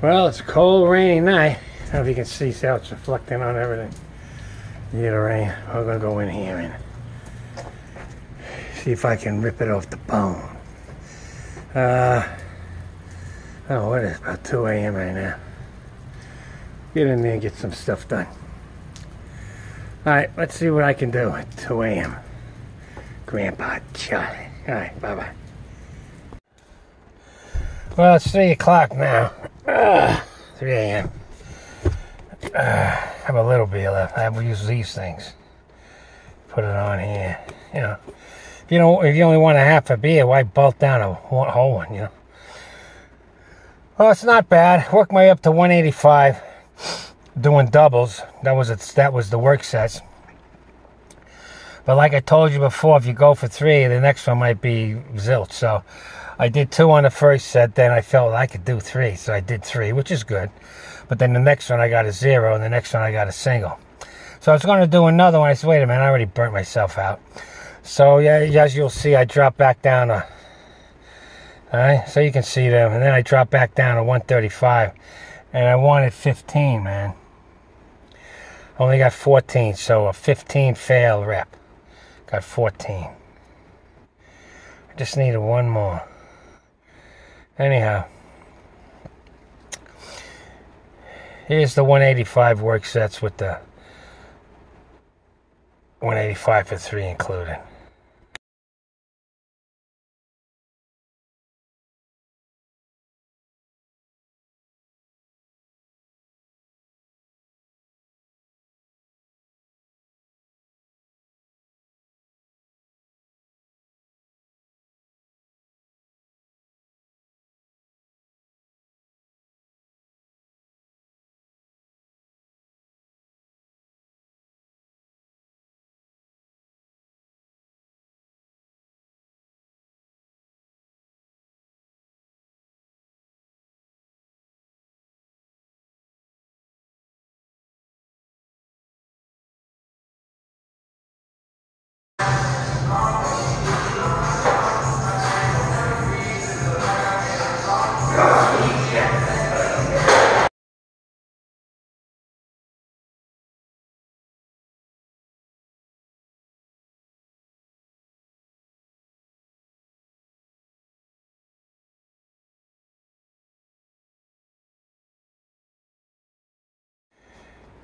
Well, it's a cold, rainy night. I don't know if you can see how it's reflecting on everything. Yeah, the rain. I'm gonna go in here and see if I can rip it off the bone. Oh, what is it? About 2 a.m. right now. Get in there and get some stuff done. Alright, let's see what I can do at 2 a.m. Grandpa Charlie. Alright, bye-bye. Well, it's 3 o'clock now. 3 a.m. I have a little beer left. I will use these things. Put it on here. You know, if you only want a half a beer, why bolt down a whole one, you know? Well, it's not bad. Worked my way up to 185. Doing doubles. That was the work sets. But like I told you before, if you go for 3, the next one might be zilch. So I did 2 on the first set, then I felt I could do 3, so I did 3, which is good. But then the next one I got a 0, and the next one I got a single. So I was going to do another one. I said, wait a minute, I already burnt myself out. So yeah, as you'll see, I dropped back down to, alright, so you can see them. And then I dropped back down to 135, and I wanted 15, man. Only got 14, so a 15 fail rep. Got 14. I just needed one more. Anyhow, here's the 185 work sets with the 185 for 3 included.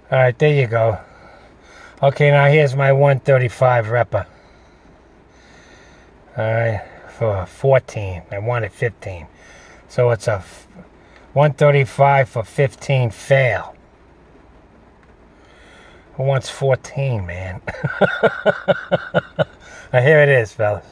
Alright, there you go. Okay, now here's my 135 repper. Alright, for 14. I wanted 15. So it's a 135 for 15 fail. Who wants 14, man? Now here it is, fellas.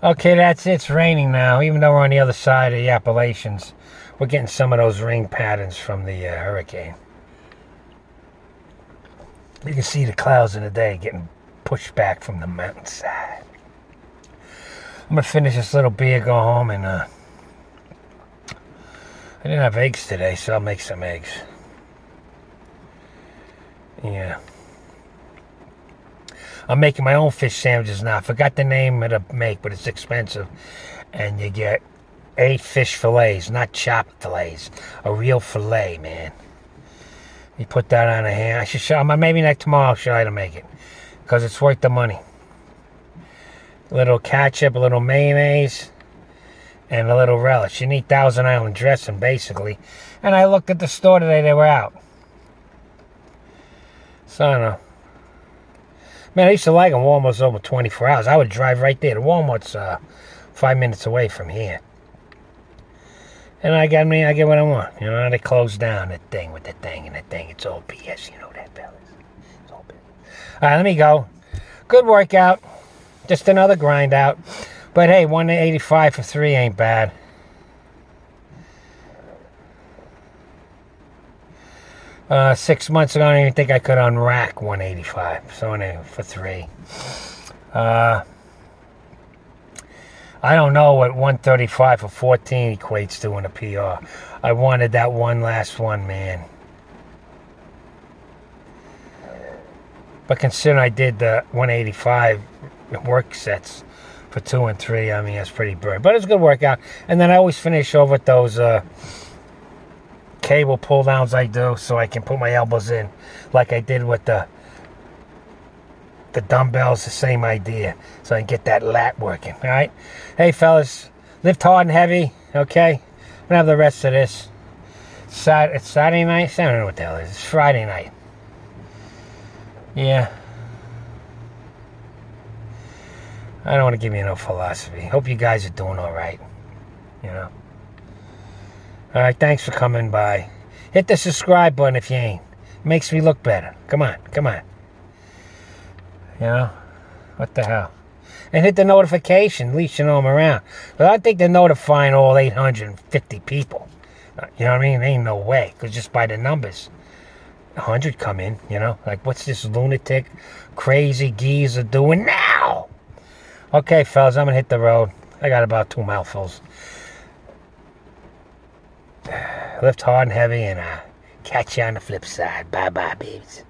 Okay, that's it. It's raining now. Even though we're on the other side of the Appalachians, we're getting some of those rain patterns from the hurricane. You can see the clouds in the day getting pushed back from the mountainside. I'm going to finish this little beer, go home, and I didn't have eggs today, so I'll make some eggs. Yeah. I'm making my own fish sandwiches now. I forgot the name of the make, but it's expensive. And you get 8 fish fillets, not chopped fillets. A real fillet, man. You put that on a ham. I should show, maybe next tomorrow I'll show you how to make it. Because it's worth the money. A little ketchup, a little mayonnaise, and a little relish. You need Thousand Island dressing, basically. And I looked at the store today, they were out. So I don't know. Man, I used to like them. Walmart's over 24 hours. I would drive right there to Walmart's 5 minutes away from here. And I get what I want. You know, they close down the thing with the thing and the thing. It's all BS, you know that, fellas. It's all BS. All right, let me go. Good workout. Just another grind out. But hey, 185 for 3 ain't bad. 6 months ago, I didn't even think I could unrack 185. So for 3. I don't know what 135 for 14 equates to in a PR. I wanted that one last one, man. But considering I did the 185 work sets for 2 and 3, I mean, that's pretty burnt. But it's a good workout. And then I always finish over with those cable pull downs I do so I can put my elbows in like I did with the dumbbells, the same idea, so I can get that lat working. All right, hey fellas, lift hard and heavy. Okay, I'm gonna have the rest of this. It's Saturday night. I don't know what the hell it is. It's Friday night. Yeah, I don't want to give you no philosophy. Hope you guys are doing all right. You know. All right, thanks for coming by. Hit the subscribe button if you ain't. It makes me look better. Come on, come on. You know, what the hell? And hit the notification, at least you know I'm around. But I think they're notifying all 850 people. You know what I mean? Ain't no way, because just by the numbers, 100 come in, you know? Like, what's this lunatic, crazy geezer doing now? Okay, fellas, I'm going to hit the road. I got about 2 mouthfuls. Lift hard and heavy, and catch you on the flip side. Bye-bye, babies.